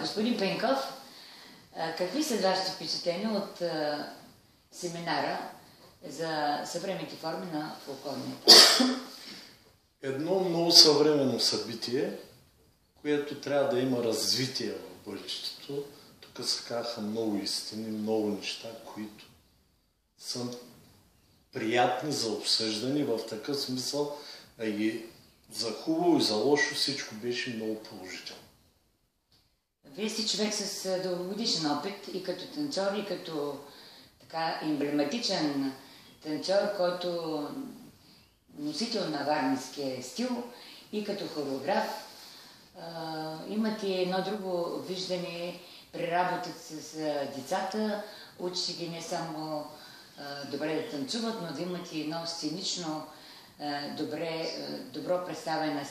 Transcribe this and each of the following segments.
Господин Пенков, какви са вашите впечатления от семинара за съвременните форми на фолклорния танц? Едно много съвременно събитие, което трябва да има развитие в бъдещето. Тук се казаха много истини, много неща, които са приятни за обсъждане в такъв смисъл, а и за хубаво и за лошо всичко беше много положително. Вие сте човек с дългогодишен опит и като танцор, и като така емблематичен танцор, който носител на варненския стил и като хореограф. Имате едно друго виждане при работата с децата. Учите ги не само добре да танцуват, но да имат и едно сценично добро представяне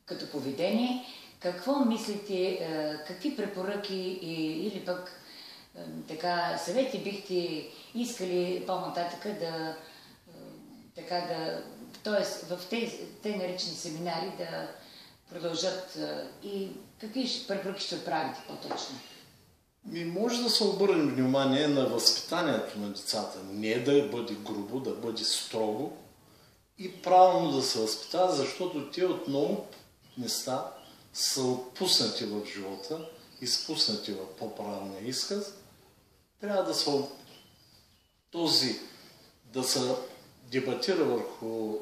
като поведение. Какво мислите, какви препоръки или пък съвети бихте искали по-нататък т.е. в тези наречени семинари да продължат и какви препоръки ще отправите по-точно? Може да се обърнем внимание на възпитанието на децата. Не да бъде грубо, да бъде строго и правилно да се възпитава, защото те от много места са отпуснати в живота, изпуснати в по-правилния изказ. Трябва да се дебатира върху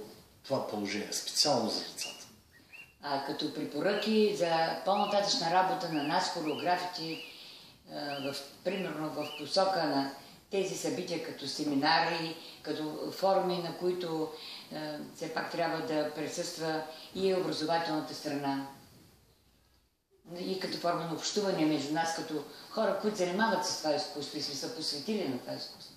това положение, специално за децата. Като препоръки за по-нататъчна работа на нас, хореографите, примерно в посока на тези събития като семинари, като форми, на които все пак трябва да присъства и образователната страна, и като форма на общуване между нас, като хора, които занимават с това изкуство и са посветили на това изкуство.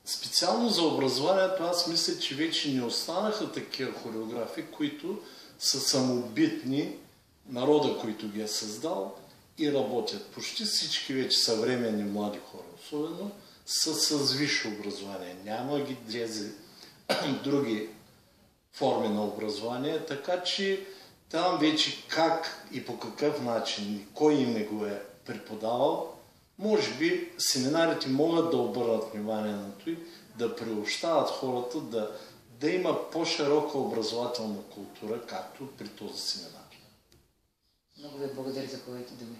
Специално за образованието аз мисля, че вече не останаха такива хореографи, които са самобитни, народа, който ги е създал и работят. Почти всички вече съвременни млади хора, особено, са с висше образование. Няма ги дрези други форми на образование, така че там вече как и по какъв начин, кой им го е преподавал, може би семинарите могат да обърнат внимание на това, да приобщават хората да има по-широка образователна култура, както при този семинар. Много ви благодаря за хубавите думи.